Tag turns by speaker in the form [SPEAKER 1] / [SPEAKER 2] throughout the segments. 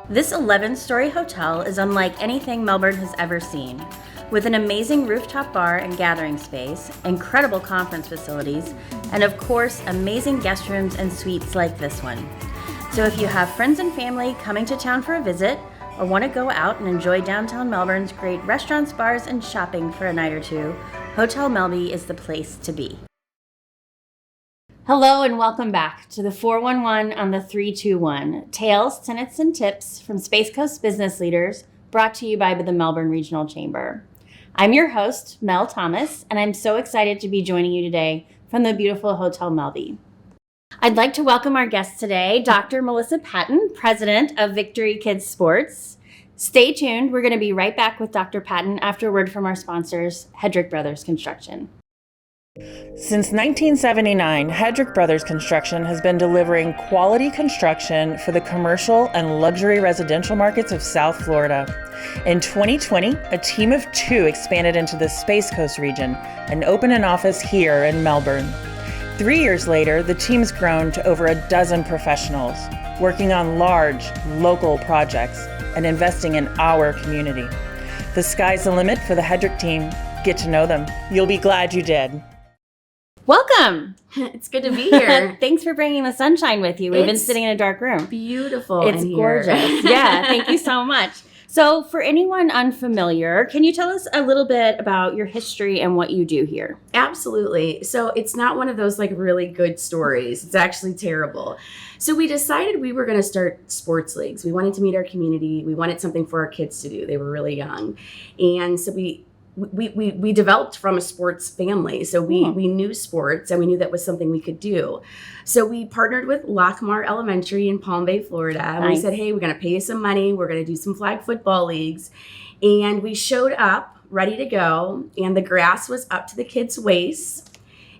[SPEAKER 1] This 11-story hotel is unlike anything Melbourne has ever seen. With an amazing rooftop bar and gathering space, incredible conference facilities, and of course, amazing guest rooms and suites like this one. So if you have friends and family coming to town for a visit, or want to go out and enjoy downtown Melbourne's great restaurants, bars, and shopping for a night or two, Hotel Melby is the place to be. Hello and welcome back to the 411 on the 321. Tales, tenets, and tips from Space Coast business leaders, brought to you by the Melbourne Regional Chamber. I'm your host, Mel Thomas, and I'm so excited to be joining you today from the beautiful Hotel Melby. I'd like to welcome our guest today, Dr. Melissa Patton, President of Victory Kids Sports. Stay tuned. We're going to be right back with Dr. Patton after a word from our sponsors, Hedrick Brothers Construction.
[SPEAKER 2] Since 1979, Hedrick Brothers Construction has been delivering quality construction for the commercial and luxury residential markets of South Florida. In 2020, a team of 2 expanded into the Space Coast region and opened an office here in Melbourne. 3 years later, the team's grown to over a dozen professionals, working on large, local projects and investing in our community. The sky's the limit for the Hedrick team. Get to know them. You'll be glad you did.
[SPEAKER 1] Welcome.
[SPEAKER 3] It's good to be here.
[SPEAKER 1] Thanks for bringing the sunshine with you. We've been sitting in a dark room.
[SPEAKER 3] Beautiful.
[SPEAKER 1] It's gorgeous. Yeah, thank you so much. So for anyone unfamiliar, can you tell us a little bit about your history and what you do here?
[SPEAKER 3] Absolutely. So it's not one of those like really good stories. It's actually terrible. So we decided we were going to start sports leagues. We wanted to meet our community. We wanted something for our kids to do. They were really young. And so we developed from a sports family. So we knew sports and we knew that was something we could do. So we partnered with Lockmar Elementary in Palm Bay, Florida. And we said, hey, we're going to pay you some money. We're going to do some flag football leagues. And we showed up ready to go. And the grass was up to the kids' waists.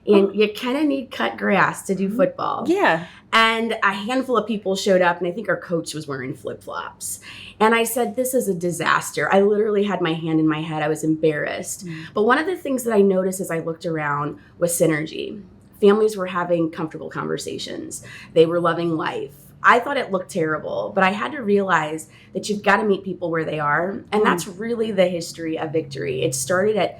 [SPEAKER 3] And you kind of need cut grass to do football.
[SPEAKER 1] Yeah.
[SPEAKER 3] And a handful of people showed up, and I think our coach was wearing flip-flops. And I said, this is a disaster. I literally had my hand in my head. I was embarrassed. But one of the things that I noticed as I looked around was synergy. Families were having comfortable conversations. They were loving life. I thought it looked terrible, but I had to realize that you've got to meet people where they are. And that's really the history of Victory. It started at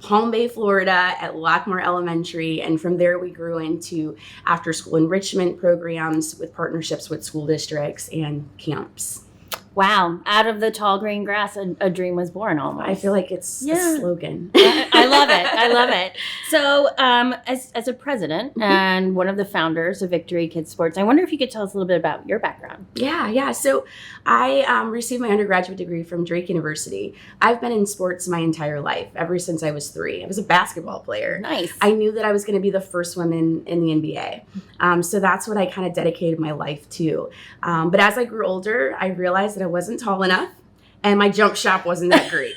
[SPEAKER 3] Palm Bay, Florida at Lockmar Elementary. And from there, we grew into after school enrichment programs with partnerships with school districts and camps.
[SPEAKER 1] Wow. Out of the tall green grass, a dream was born almost.
[SPEAKER 3] I feel like it's a slogan.
[SPEAKER 1] I love it. I love it. So as a president and one of the founders of Victory Kids Sports, I wonder if you could tell us a little bit about your background.
[SPEAKER 3] Yeah. So I received my undergraduate degree from Drake University. I've been in sports my entire life, ever since I was 3. I was a basketball player.
[SPEAKER 1] Nice.
[SPEAKER 3] I knew that I was going to be the first woman in the NBA. So that's what I kind of dedicated my life to. But as I grew older, I realized that I wasn't tall enough and my jump shot wasn't that great.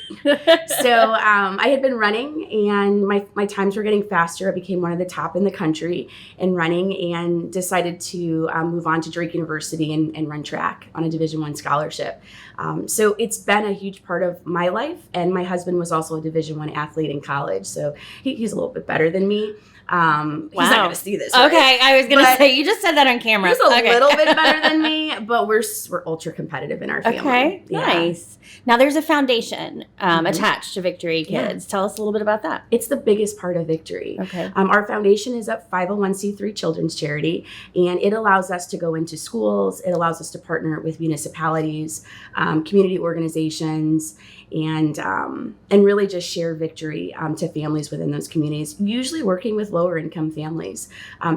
[SPEAKER 3] So I had been running and my times were getting faster. I became one of the top in the country in running and decided to move on to Drake University and run track on a Division I scholarship. So it's been a huge part of my life. And my husband was also a Division I athlete in college. So he's a little bit better than me. He's not going to see this. Right?
[SPEAKER 1] Okay, I was going to say, you just said that on camera.
[SPEAKER 3] He's a little bit better than me, but we're ultra competitive in our family.
[SPEAKER 1] Okay, nice. Now there's a foundation attached to Victory Kids. Tell us a little bit about that.
[SPEAKER 3] It's the biggest part of Victory.
[SPEAKER 1] Okay.
[SPEAKER 3] Our foundation is a 501c3 children's charity, and it allows us to go into schools. It allows us to partner with municipalities, community organizations, and really just share victory to families within those communities, usually working with lower income families,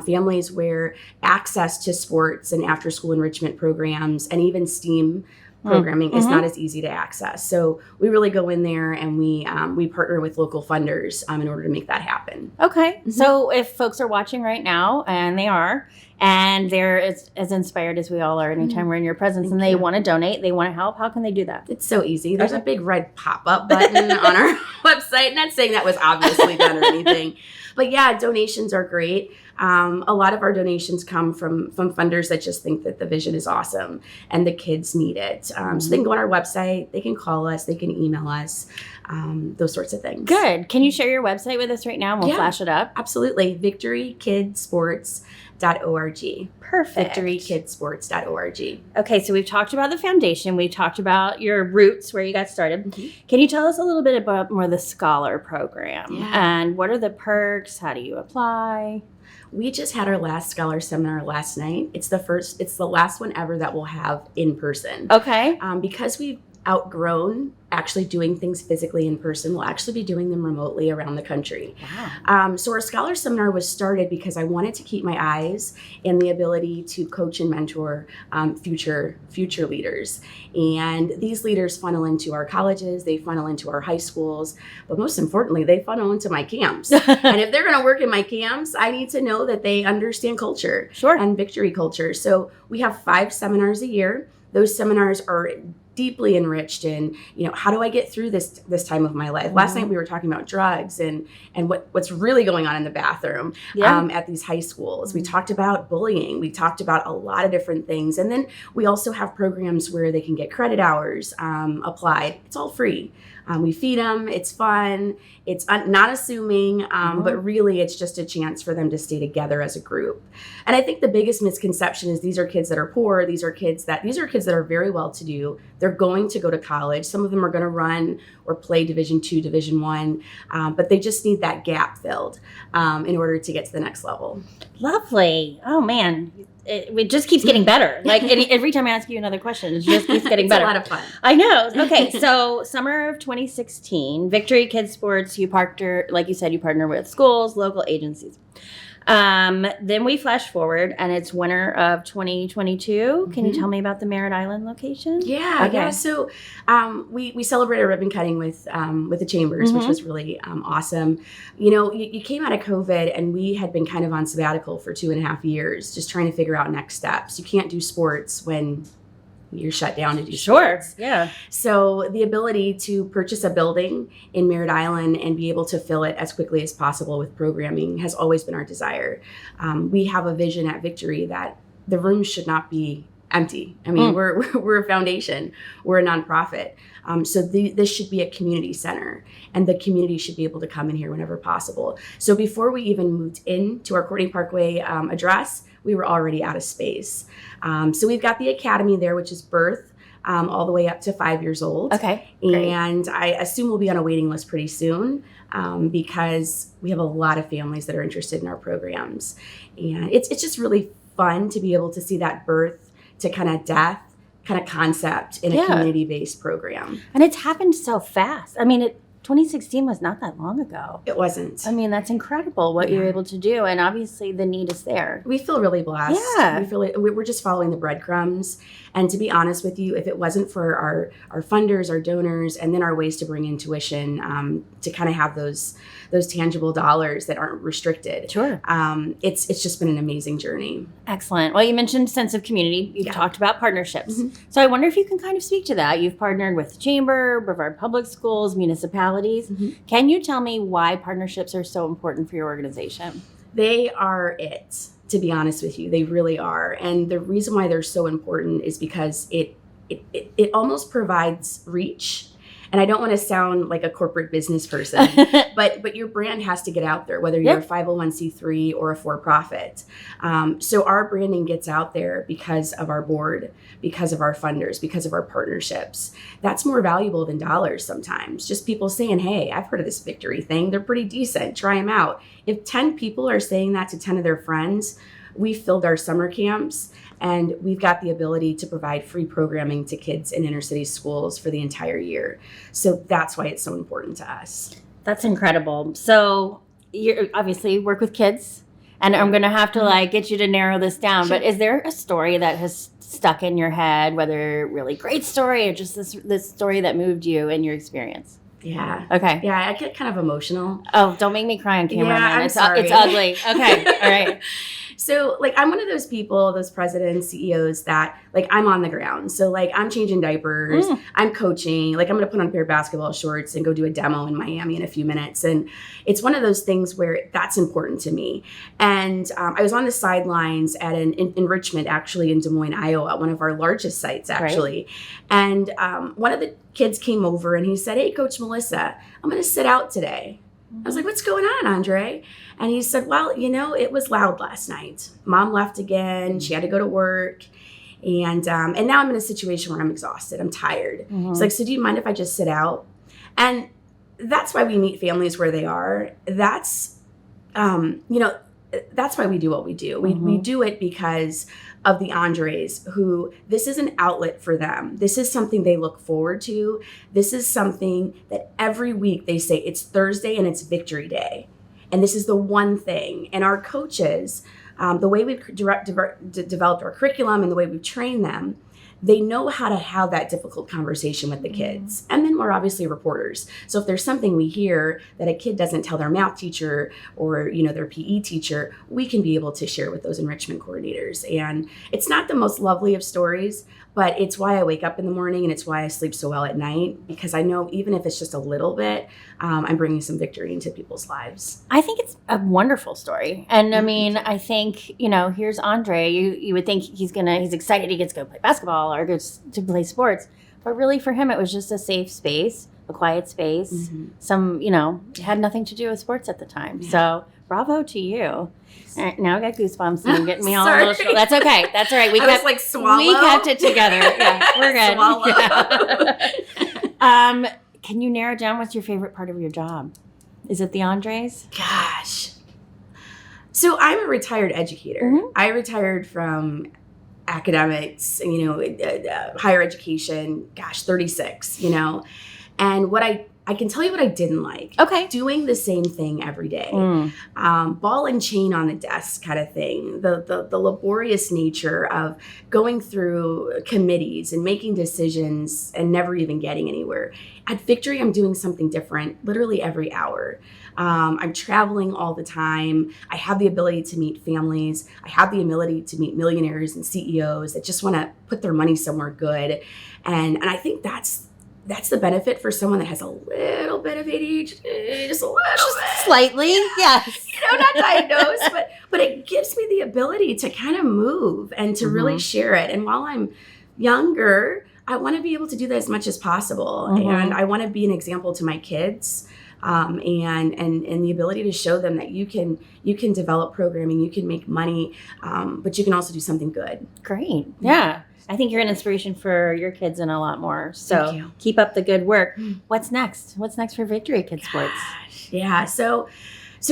[SPEAKER 3] families where access to sports and after school enrichment programs and even STEAM programming is not as easy to access. So we really go in there and we partner with local funders in order to make that happen.
[SPEAKER 1] Okay. So if folks are watching right now, and they are, and they're as inspired as we all are anytime we're in your presence, and they want to donate, they want to help, how can they do that?
[SPEAKER 3] It's so easy. There's a big red pop-up button on our website. Not saying that was obviously done or anything. But yeah, donations are great. A lot of our donations come from funders that just think that the vision is awesome and the kids need it. So they can go on our website, they can call us, they can email us, those sorts of things.
[SPEAKER 1] Good. Can you share your website with us right now and we'll flash it up?
[SPEAKER 3] Absolutely. VictoryKidsports.org.
[SPEAKER 1] Perfect.
[SPEAKER 3] VictoryKidsports.org.
[SPEAKER 1] Okay, so we've talked about the foundation. We've talked about your roots, where you got started.
[SPEAKER 3] Mm-hmm.
[SPEAKER 1] Can you tell us a little bit about more the Scholar program?
[SPEAKER 3] Yeah.
[SPEAKER 1] And what are the perks? How do you apply?
[SPEAKER 3] We just had our last Scholar seminar last night. It's the last one ever that we'll have in person.
[SPEAKER 1] Okay.
[SPEAKER 3] Because we've outgrown actually doing things physically in person, we'll actually be doing them remotely around the country.
[SPEAKER 1] Wow.
[SPEAKER 3] So our Scholar Seminar was started because I wanted to keep my eyes in the ability to coach and mentor future leaders. And these leaders funnel into our colleges, they funnel into our high schools, but most importantly, they funnel into my camps. And if they're going to work in my camps, I need to know that they understand culture and victory culture. So we have 5 seminars a year. Those seminars are deeply enriched in, how do I get through this time of my life? Mm-hmm. Last night we were talking about drugs and what's really going on in the bathroom at these high schools. Mm-hmm. We talked about bullying. We talked about a lot of different things. And then we also have programs where they can get credit hours applied. It's all free. We feed them. It's fun. It's not assuming, but really it's just a chance for them to stay together as a group. And I think the biggest misconception is these are kids that are poor. These are kids that are very well-to-do. They're going to go to college. Some of them are going to run or play Division II, Division I, but they just need that gap filled in order to get to the next level.
[SPEAKER 1] Lovely. Oh, man. It just keeps getting better. Like every time I ask you another question, it just keeps getting better.
[SPEAKER 3] It's a lot of fun.
[SPEAKER 1] I know. Okay, so summer of 2016, Victory Kids Sports, like you said, you partner with schools, local agencies. Then we flash forward, and it's winter of 2022. Mm-hmm. Can you tell me about the Merritt Island location?
[SPEAKER 3] Yeah, okay. So we celebrated ribbon cutting with the Chambers, which was really awesome. You came out of COVID, and we had been kind of on sabbatical for 2.5 years, just trying to figure out next steps. You can't do sports when you're shut down to do sports.
[SPEAKER 1] Yeah.
[SPEAKER 3] So the ability to purchase a building in Merritt Island and be able to fill it as quickly as possible with programming has always been our desire. We have a vision at Victory that the rooms should not be empty. I mean, we're a foundation. We're a nonprofit. So this should be a community center, and the community should be able to come in here whenever possible. So before we even moved into our Courtney Parkway address, we were already out of space. So we've got the academy there, which is birth all the way up to 5 years old.
[SPEAKER 1] Okay, great.
[SPEAKER 3] And I assume we'll be on a waiting list pretty soon because we have a lot of families that are interested in our programs. And it's just really fun to be able to see that birth to kind of death kind of concept in a community-based program.
[SPEAKER 1] And it's happened so fast. I mean, 2016 was not that long ago.
[SPEAKER 3] It wasn't.
[SPEAKER 1] I mean, that's incredible what you're able to do. And obviously the need is there.
[SPEAKER 3] We feel really blessed.
[SPEAKER 1] Yeah.
[SPEAKER 3] We're just following the breadcrumbs. And to be honest with you, if it wasn't for our funders, our donors, and then our ways to bring in tuition to kind of have those tangible dollars that aren't restricted.
[SPEAKER 1] Sure.
[SPEAKER 3] It's just been an amazing journey.
[SPEAKER 1] Excellent. Well, you mentioned sense of community. You've talked about partnerships. Mm-hmm. So I wonder if you can kind of speak to that. You've partnered with the Chamber, Brevard Public Schools, municipalities. Mm-hmm. Can you tell me why partnerships are so important for your organization?
[SPEAKER 3] They are it, to be honest with you. They really are. And the reason why they're so important is because it almost provides reach. And I don't want to sound like a corporate business person, but your brand has to get out there, whether you're a 501c3 or a for-profit. So our branding gets out there because of our board, because of our funders, because of our partnerships. That's more valuable than dollars sometimes. Just people saying, hey, I've heard of this Victory thing. They're pretty decent. Try them out. If 10 people are saying that to 10 of their friends, we filled our summer camps, and we've got the ability to provide free programming to kids in inner city schools for the entire year. So that's why it's so important to us.
[SPEAKER 1] That's incredible. So you obviously work with kids, and I'm going to have to get you to narrow this down. Sure. But is there a story that has stuck in your head, whether really great story or just this story that moved you in your experience?
[SPEAKER 3] Yeah.
[SPEAKER 1] Okay.
[SPEAKER 3] Yeah, I get kind of emotional.
[SPEAKER 1] Oh, don't make me cry on camera, man.
[SPEAKER 3] I'm sorry.
[SPEAKER 1] It's ugly. Okay. All right.
[SPEAKER 3] So like, I'm one of those people, those presidents, CEOs that like, I'm on the ground. So like, I'm changing diapers, I'm coaching, like I'm going to put on a pair of basketball shorts and go do a demo in Miami in a few minutes. And it's one of those things where that's important to me. And I was on the sidelines at an enrichment actually in Des Moines, Iowa, one of our largest sites actually. Right. And one of the kids came over and he said, "Hey, Coach Melissa, I'm going to sit out today." I was like, "What's going on, Andre?" And he said, "Well, it was loud last night. Mom left again. She had to go to work. And now I'm in a situation where I'm exhausted. I'm tired." It's like, "So do you mind if I just sit out?" And that's why we meet families where they are. That's, that's why we do what we do. We do it because of the Andres, who this is an outlet for them. This is something they look forward to. This is something that every week they say it's Thursday and it's Victory Day. And this is the one thing. And our coaches, the way we've developed our curriculum and the way we've trained them, they know how to have that difficult conversation with the kids. And then we're obviously reporters. So if there's something we hear that a kid doesn't tell their math teacher or, their PE teacher, we can be able to share with those enrichment coordinators. And it's not the most lovely of stories, but it's why I wake up in the morning and it's why I sleep so well at night, because I know even if it's just a little bit, I'm bringing some victory into people's lives.
[SPEAKER 1] I think it's a wonderful story. And I mean, I think, here's Andre. You would think he's excited he gets to go play basketball or goes to play sports. But really for him, it was just a safe space, a quiet space. Some, had nothing to do with sports at the time. So bravo to you. And now I got goosebumps and you're getting me all emotional. That's okay. That's all right. We kept it together. Yeah, we're good. Yeah. Can you narrow down what's your favorite part of your job? Is it the Andres?
[SPEAKER 3] Gosh. So I'm a retired educator. I retired from academics, higher education, 36, and what I can tell you what I didn't like.
[SPEAKER 1] Okay.
[SPEAKER 3] Doing the same thing every day. Ball and chain on the desk kind of thing. The laborious nature of going through committees and making decisions and never even getting anywhere. At Victory, I'm doing something different literally every hour. I'm traveling all the time. I have the ability to meet families. I have the ability to meet millionaires and CEOs that just want to put their money somewhere good. And I think that's the benefit for someone that has a little bit of ADHD, just a little bit.
[SPEAKER 1] Slightly, yes.
[SPEAKER 3] Not diagnosed, but it gives me the ability to kind of move and to really share it. And while I'm younger, I want to be able to do that as much as possible. And I want to be an example to my kids. And the ability to show them that you can develop programming, you can make money, but you can also do something good.
[SPEAKER 1] Great. Yeah. I think you're an inspiration for your kids and a lot more. So keep up the good work. What's next? What's next for Victory Kids Sports?
[SPEAKER 3] Yeah. So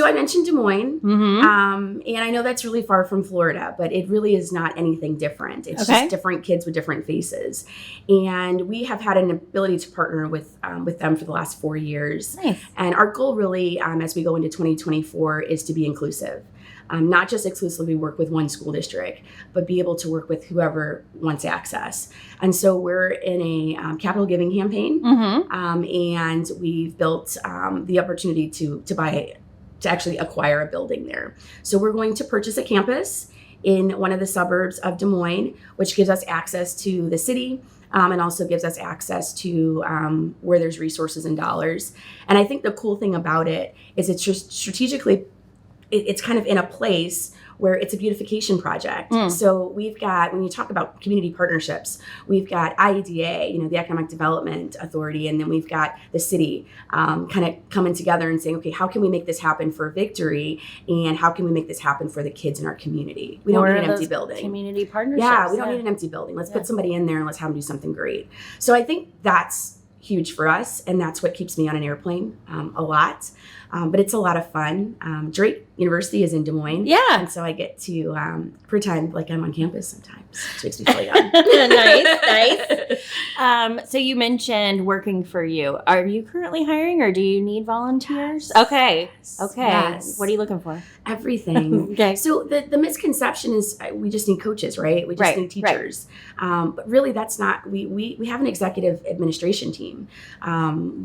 [SPEAKER 3] I mentioned Des Moines, and I know that's really far from Florida, but it really is not anything different. It's just different kids with different faces. And we have had an ability to partner with them for the last 4 years.
[SPEAKER 1] Nice.
[SPEAKER 3] And our goal really, as we go into 2024, is to be inclusive. Not just exclusively work with one school district, but be able to work with whoever wants access. And so we're in a capital giving campaign, and we've built the opportunity to actually acquire a building there. So we're going to purchase a campus in one of the suburbs of Des Moines, which gives us access to the city, and also gives us access to where there's resources and dollars. And I think the cool thing about it is it's just strategically, it's kind of in a place where it's a beautification project. So we've got, when you talk about community partnerships, we've got IEDA, the Economic Development Authority, and then we've got the city kind of coming together and saying, okay, how can we make this happen for Victory, and how can we make this happen for the kids in our community? We don't need an empty building.
[SPEAKER 1] Community partnerships.
[SPEAKER 3] Yeah, we don't need an empty building. Let's put somebody in there and let's have them do something great. So I think that's huge for us, and that's what keeps me on an airplane a lot. But it's a lot of fun. Drake University is in Des Moines.
[SPEAKER 1] Yeah.
[SPEAKER 3] And so I get to pretend like I'm on campus sometimes, which makes me feel young.
[SPEAKER 1] Nice. So you mentioned working for you. Are you currently hiring, or do you need volunteers? Yes. Okay. Yes. What are you looking for?
[SPEAKER 3] Everything.
[SPEAKER 1] Okay.
[SPEAKER 3] So the misconception is we just need coaches, right? We just need teachers. But really that's not, we have an executive administration team.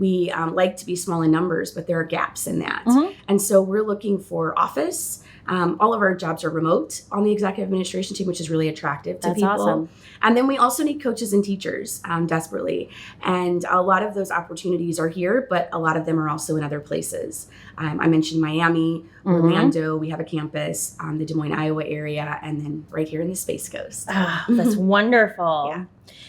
[SPEAKER 3] We like to be small in numbers, but there are gaps in that. And so we're looking for office All of our jobs are remote on the executive administration team, which is really attractive to
[SPEAKER 1] That's
[SPEAKER 3] people.
[SPEAKER 1] awesome.
[SPEAKER 3] And then we also need coaches and teachers desperately. And a lot of those opportunities are here, but a lot of them are also in other places. I mentioned Miami, Orlando. We have a campus, the Des Moines, Iowa area, and then right here in the Space Coast.
[SPEAKER 1] Ah, that's wonderful.
[SPEAKER 3] Yeah.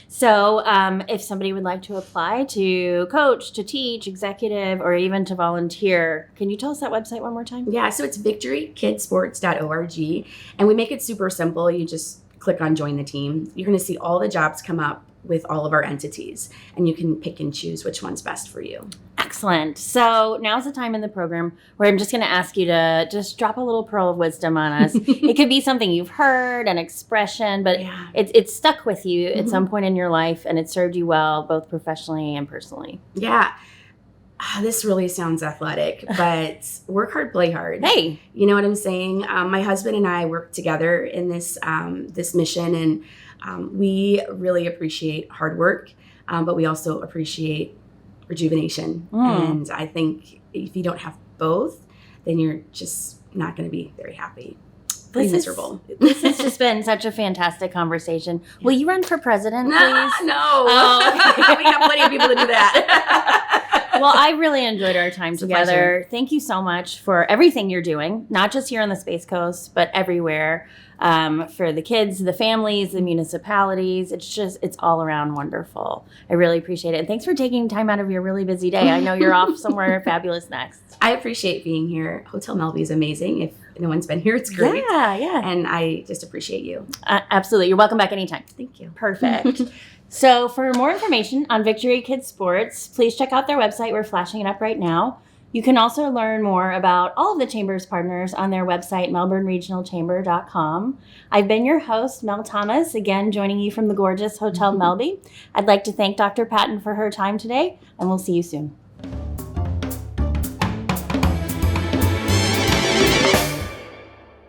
[SPEAKER 1] So if somebody would like to apply to coach, to teach, executive, or even to volunteer, can you tell us that website one more time?
[SPEAKER 3] Yeah, so it's victorykidsports.org. And we make it super simple. You just click on join the team. You're going to see all the jobs come up with all of our entities, and you can pick and choose which one's best for you.
[SPEAKER 1] Excellent. So now's the time in the program where I'm just going to ask you to just drop a little pearl of wisdom on us. It could be something you've heard, an expression, but
[SPEAKER 3] Yeah.
[SPEAKER 1] it's stuck with you at some point in your life, and it served you well, both professionally and personally.
[SPEAKER 3] Yeah. This really sounds athletic, but work hard, play hard.
[SPEAKER 1] Hey.
[SPEAKER 3] You know what I'm saying? My husband and I work together in this this mission, and we really appreciate hard work, but we also appreciate rejuvenation. And I think if you don't have both, then you're just not going to be very happy. Pretty miserable.
[SPEAKER 1] This has just been such a fantastic conversation. Will you run for president, please?
[SPEAKER 3] No.
[SPEAKER 1] Oh.
[SPEAKER 3] We got plenty of people to do that.
[SPEAKER 1] Well, I really enjoyed our time together.
[SPEAKER 3] pleasure.
[SPEAKER 1] Thank you so much for everything you're doing, not just here on the Space Coast, but everywhere, for the kids, the families, the municipalities. It's all around wonderful. I really appreciate it. And thanks for taking time out of your really busy day. I know you're off somewhere fabulous next.
[SPEAKER 3] I appreciate being here. Hotel Melby is amazing. If no one's been here, it's great.
[SPEAKER 1] Yeah.
[SPEAKER 3] And I just appreciate you.
[SPEAKER 1] Absolutely. You're welcome back anytime.
[SPEAKER 3] Thank you.
[SPEAKER 1] Perfect. So for more information on Victory Kids Sports, please check out their website. We're flashing it up right now. You can also learn more about all of the Chamber's partners on their website, melbourneregionalchamber.com. I've been your host, Mel Thomas, again joining you from the gorgeous Hotel Melby. I'd like to thank Dr. Patton for her time today, and we'll see you soon.